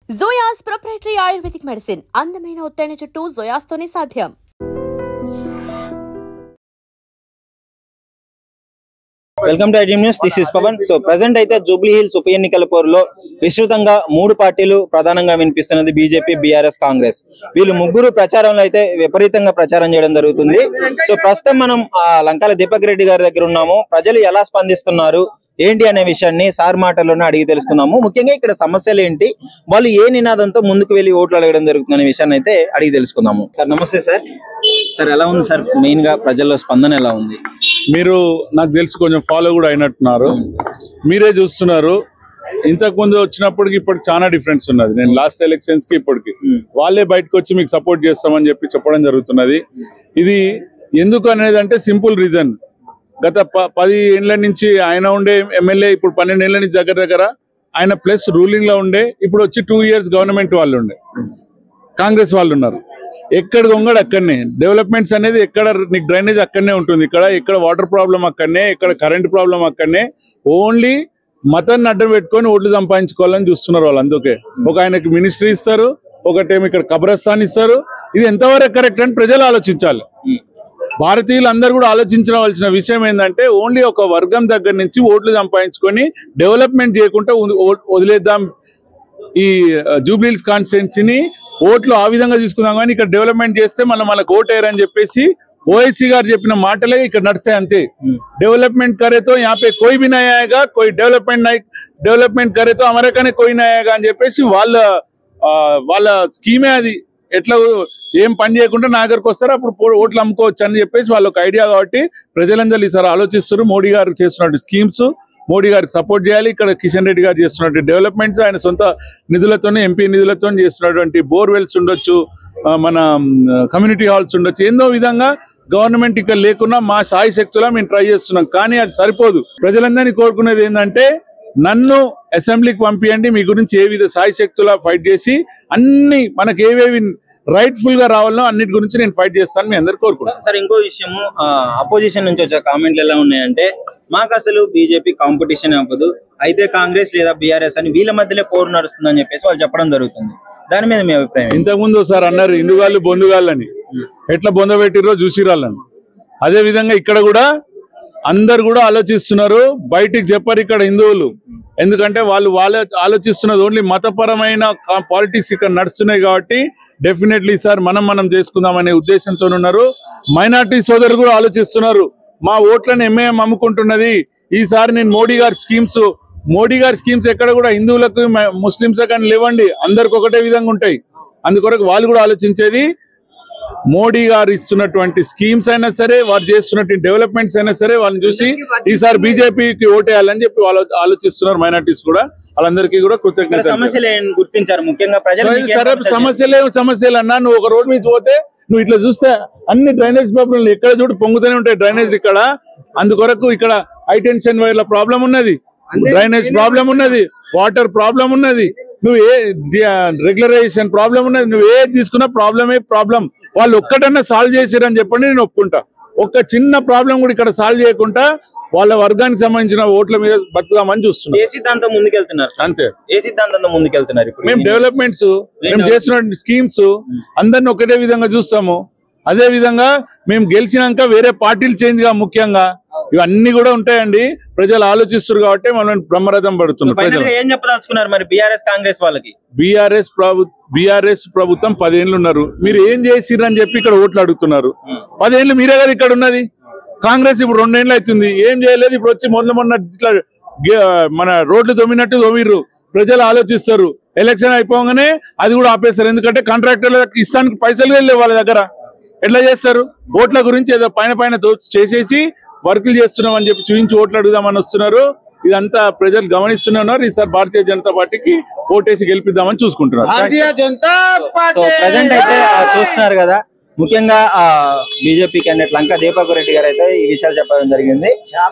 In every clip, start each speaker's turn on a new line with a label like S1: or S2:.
S1: జోయాస్ proprietary ayurvedic medicine అందమైన ఒత్తైన చుట్టూ జోయాస్ తోనే సాధ్యం.
S2: Welcome to iDream news. This is Pavan. So present అయితే జూబ్లీ హిల్స్ ఉప ఎన్నికల పోరులో విస్తృతంగా 3 పార్టీలు ప్రధానంగా వినిపిస్తున్నది బీజేపీ, బీఆర్ఎస్, కాంగ్రెస్. వీళ్ళు ముగ్గురు ప్రచారంలో అయితే విపరీతంగా ప్రచారం చేయడం జరుగుతుంది. సో ప్రస్తుతం మనం లంకాల దీపక్ రెడ్డి గారి దగ్గర ఉన్నాము. ప్రజలు ఎలా స్పందిస్తున్నారు ఏంటి అనే విషయాన్ని సార్ మాటల్లోనే అడిగి తెలుసుకుందాము. ముఖ్యంగా ఇక్కడ సమస్యలు ఏంటి, వాళ్ళు ఏ నినాదంతో ముందుకు వెళ్లి ఓట్లు అడగడం జరుగుతుంది అనే విషయాన్ని అయితే అడిగి తెలుసుకుందాము. సార్ నమస్తే సార్. సార్ ఎలా ఉంది సార్, మెయిన్ గా ప్రజల్లో స్పందన ఎలా ఉంది?
S3: మీరు నాకు తెలిసి కొంచెం ఫాలో కూడా అయినట్టున్నారు, మీరే చూస్తున్నారు. ఇంతకు ముందు వచ్చినప్పటికి ఇప్పటికి చాలా డిఫరెన్స్ ఉన్నది. నేను లాస్ట్ ఎలక్షన్స్ కి ఇప్పటికి వాళ్ళే బయటకు వచ్చి మీకు సపోర్ట్ చేస్తామని చెప్పడం జరుగుతున్నది. ఇది ఎందుకు అనేది అంటే సింపుల్ రీజన్. గత 10 ఏళ్ల నుంచి ఆయన ఉండే ఎమ్మెల్యే, ఇప్పుడు 12 ఏళ్ల నుంచి దగ్గర ఆయన ప్లస్ రూలింగ్ లో ఉండే, ఇప్పుడు వచ్చి 2 ఇయర్స్ గవర్నమెంట్ వాళ్ళు ఉండే కాంగ్రెస్ వాళ్ళు ఉన్నారు. ఎక్కడ గొంగడు అక్కడనే డెవలప్మెంట్స్ అనేది, ఎక్కడ నీకు డ్రైనేజ్ అక్కడనే ఉంటుంది, ఇక్కడ వాటర్ ప్రాబ్లం అక్కడనే, ఇక్కడ కరెంట్ ప్రాబ్లం అక్కడనే. ఓన్లీ మతాన్ని అడ్డం పెట్టుకొని ఓట్లు సంపాదించుకోవాలని చూస్తున్నారు వాళ్ళు. అందుకే ఒక ఆయనకి మినిస్ట్రీ ఇస్తారు, ఒకటేమో ఇక్కడ కబ్రస్థాన్ ఇస్తారు. ఇది ఎంతవరకు కరెక్ట్ అని ప్రజలు ఆలోచించాలి. భారతీయులు అందరూ కూడా ఆలోచించవలసిన విషయం ఏంటంటే, ఓన్లీ ఒక వర్గం దగ్గర నుంచి ఓట్లు సంపాదించుకొని డెవలప్మెంట్ చేయకుండా వదిలేద్దాం. ఈ జూబ్లీ హిల్స్ కాన్స్టిట్యున్సీని ఓట్లు ఆ విధంగా తీసుకుందాం, కానీ ఇక్కడ డెవలప్మెంట్ చేస్తే మనకు ఓటేయరని చెప్పేసి ఓవైసీ గారు చెప్పిన మాటలే ఇక్కడ నడిచాయి అంతే. డెవలప్మెంట్ కరేతో యాపే కోయి బి నయా ఆయేగా, కోయి డెవలప్మెంట్ కరేతో అమెరికానే కోయి నయా ఆయేగా అని చెప్పేసి వాళ్ళ స్కీమే అది. ఎట్లా ఏం పని చేయకుండా నా దగ్గరకు వస్తారు, అప్పుడు ఓట్లు అమ్ముకోవచ్చు అని చెప్పేసి వాళ్ళకి ఐడియా. కాబట్టి ప్రజలందరూ ఈసారి ఆలోచిస్తారు. మోడీ గారు చేస్తున్నట్టు స్కీమ్స్, మోడీ గారికి సపోర్ట్ చేయాలి. ఇక్కడ కిషన్ రెడ్డి గారు చేస్తున్నట్టు డెవలప్మెంట్స్, ఆయన సొంత నిధులతోనే, ఎంపీ నిధులతో చేస్తున్నటువంటి బోర్వెల్స్ ఉండొచ్చు, మన కమ్యూనిటీ హాల్స్ ఉండొచ్చు. ఎన్నో విధంగా గవర్నమెంట్ ఇక్కడ లేకున్నా మా సాయి శక్తులా మేము ట్రై చేస్తున్నాం. కానీ అది సరిపోదు. ప్రజలందరినీ కోరుకునేది ఏంటంటే, నన్ను అసెంబ్లీకి పంపించండి, మీ గురించి ఏ విధ సాయి శక్తులా ఫైట్ చేసి అన్ని మనకి ఏవేవి రైట్ఫుల్ గా రావాలో అన్నిటి గురించి నేను ఫైట్ చేస్తాను, మీ అందరు కోరుకుంటాను.
S2: సార్ ఇంకో విషయం, అపోజిషన్ నుంచి వచ్చే కామెంట్లు ఎలా ఉన్నాయంటే, మాకు అసలు బీజేపీ కాంపిటీషన్ అవ్వదు, అయితే కాంగ్రెస్ లేదా బీఆర్ఎస్ అని వీళ్ళ మధ్యలో పోరు నడుస్తుందని చెప్పేసి వాళ్ళు చెప్పడం జరుగుతుంది. దాని మీద మీ అభిప్రాయం?
S3: ఇంతకుముందు సార్ అన్నారు హిందుగాళ్ళు బొందుగాళ్ళని, ఎట్లా బొందబెట్టిరో చూసిరాళ్ళని. అదే విధంగా ఇక్కడ కూడా అందరు కూడా ఆలోచిస్తున్నారు. బయటికి చెప్పరు ఇక్కడ హిందువులు, ఎందుకంటే వాళ్ళు ఆలోచిస్తున్నది ఓన్లీ మతపరమైన పాలిటిక్స్ ఇక్కడ నడుస్తున్నాయి. కాబట్టి డెఫినెట్లీ సార్ మనం చేసుకుందాం అనే ఉద్దేశంతో ఉన్నారు. మైనార్టీ సోదరులు కూడా ఆలోచిస్తున్నారు, మా ఓట్లను ఎంఐఎం అమ్ముకుంటున్నది, ఈసారి నేను మోడీ గారి స్కీమ్స్ ఎక్కడ కూడా హిందువులకు ముస్లింస్ కానీ లేవండి, అందరికి ఒకటే విధంగా ఉంటాయి. అందుకొరకు వాళ్ళు కూడా ఆలోచించేది మోడీ గారు ఇస్తున్నటువంటి స్కీమ్స్ అయినా సరే, వారు చేస్తున్నటువంటి డెవలప్మెంట్స్ అయినా సరే, వాళ్ళని చూసి ఈసారి బీజేపీకి ఓటేయాలని చెప్పి వాళ్ళు ఆలోచిస్తున్నారు. మైనార్టీస్ కూడా వాళ్ళందరికీ కూడా కృతజ్ఞతలు.
S2: గుర్తించారు ముఖ్యంగా
S3: సమస్యలు అన్నా, నువ్వు ఒక రోడ్ మీద పోతే నువ్వు ఇట్లా చూస్తే అన్ని డ్రైనేజ్ ప్రాబ్లం ఎక్కడ చూడు పొంగుతూనే ఉంటాయి డ్రైనేజ్ ఇక్కడ. అందుకొరకు ఇక్కడ హై టెన్షన్ వైర్ల ప్రాబ్లం ఉన్నది, డ్రైనేజ్ ప్రాబ్లం ఉన్నది, వాటర్ ప్రాబ్లం ఉన్నది, నువ్వు ఏ రెగ్యులరైజేషన్ ప్రాబ్లం ఉన్నది, నువ్వు ఏ తీసుకున్నా ప్రాబ్లం. వాళ్ళు ఒక్కటన్నా సాల్వ్ చేసిరని చెప్పండి, నేను ఒప్పుకుంటా. ఒక్క చిన్న ప్రాబ్లం కూడా ఇక్కడ సాల్వ్ చేయకుండా వాళ్ళ వర్గానికి సంబంధించిన ఓట్ల మీద బతుకుదామని చూస్తున్నాం.
S2: ఏ సిద్ధాంతం ముందుకెళ్తున్నారు?
S3: అంతే,
S2: ఏ సిద్ధాంతంతో ముందుకెళ్తున్నారు?
S3: మేము డెవలప్మెంట్స్, మేము చేస్తున్న స్కీమ్స్ అందరిని ఒకటే విధంగా చూస్తాము. అదే విధంగా మేము గెలిచినాక వేరే పార్టీలు చేంజ్ గా ముఖ్యంగా ఇవన్నీ కూడా ఉంటాయండి. ప్రజలు ఆలోచిస్తారు కాబట్టి మనం బ్రహ్మరథం పడుతున్నారు.
S2: ఏం చెప్పదలుచుకున్నారు మరి బీఆర్ఎస్ కాంగ్రెస్ వాళ్ళకి?
S3: బీఆర్ఎస్ ప్రభుత్వం 10 ఏళ్ళు ఉన్నారు, మీరు ఏం చేసిరని చెప్పి ఇక్కడ ఓట్లు అడుగుతున్నారు. 10 ఏళ్ళు మీరే కదా ఇక్కడ ఉన్నది. కాంగ్రెస్ ఇప్పుడు 2 ఏళ్ళు అవుతుంది, ఏం చేయలేదు. ఇప్పుడు వచ్చి మొన్న ఇట్లా మన రోడ్లు తోమిర్రు. ప్రజలు ఆలోచిస్తారు, ఎలక్షన్ అయిపోగానే అది కూడా ఆపేస్తారు. ఎందుకంటే కాంట్రాక్టర్లకు ఇస్తానికి పైసలు వెళ్ళే వాళ్ళ దగ్గర ఎట్లా చేస్తారు? ఓట్ల గురించి ఏదో పైన చేసేసి వర్కులు చేస్తున్నాం అని చెప్పి చూపించి ఓట్లు అడుగుదామని వస్తున్నారు. ఇదంతా ప్రజలు గమనిస్తున్నారు. ఈసారి భారతీయ జనతా పార్టీకి ఓటేసి గెలిపిద్దామని చూసుకుంటున్నారు.
S2: ప్రజెంట్ అయితే చూస్తున్నారు కదా, ముఖ్యంగా బీజేపీ క్యాండిడేట్ లంకా దీపక్ రెడ్డి గారు అయితే ఈ విషయాలు చెప్పడం జరిగింది.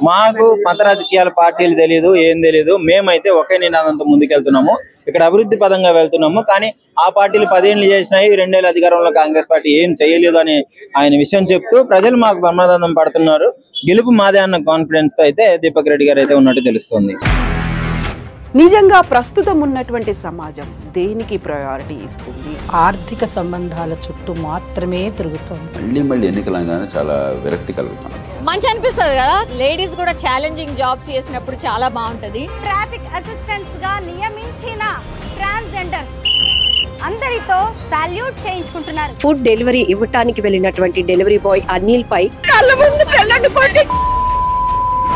S2: మాకు మత రాజకీయాల పార్టీలు తెలియదు, ఏం తెలియదు, మేమైతే ఒకే నినాదంతో ముందుకెళ్తున్నాము, ఇక్కడ అభివృద్ధి పదంగా వెళ్తున్నాము. కానీ ఆ పార్టీలు 10 ఏళ్ళు చేసినాయి, 2 ఏళ్ళ అధికారంలో కాంగ్రెస్ పార్టీ ఏం చేయలేదు అని ఆయన విషయం చెప్తూ ప్రజలు మాకు బ్రహ్మదండం పడుతున్నారు. గెలుపు మాదే అన్న కాన్ఫిడెన్స్ తో అయితే దీపక్ రెడ్డి గారు అయితే ఉన్నట్టు తెలుస్తుంది.
S4: నిజంగా ప్రస్తుతం ఉన్నటువంటి సమాజం దేనికి ప్రయారిటీ ఇస్తుంది?
S5: ఆర్థిక సంబంధాల చుట్టూ మాత్రమే తిరుగుతోంది.
S6: మళ్ళీ ఎన్నికలంగానే చాలా విరక్తి కలుగుతాను.
S7: మంచి అనిపిస్తుంది కదా, లేడీస్ కూడా ఛాలెంజింగ్ జాబ్స్ చేసినప్పుడు చాలా బాగుంటది.
S8: ట్రాఫిక్ అసిస్టెంట్స్ గా నియమించిన ట్రాన్స్జెండర్స్ అందరితో సాల్యూట్ చేయించుకుంటున్నారు.
S9: ఫుడ్ డెలివరీ ఇవ్వటానికి వెళ్ళినటువంటి డెలివరీ బాయ్ అనిల్ పై కళ్ళ ముందు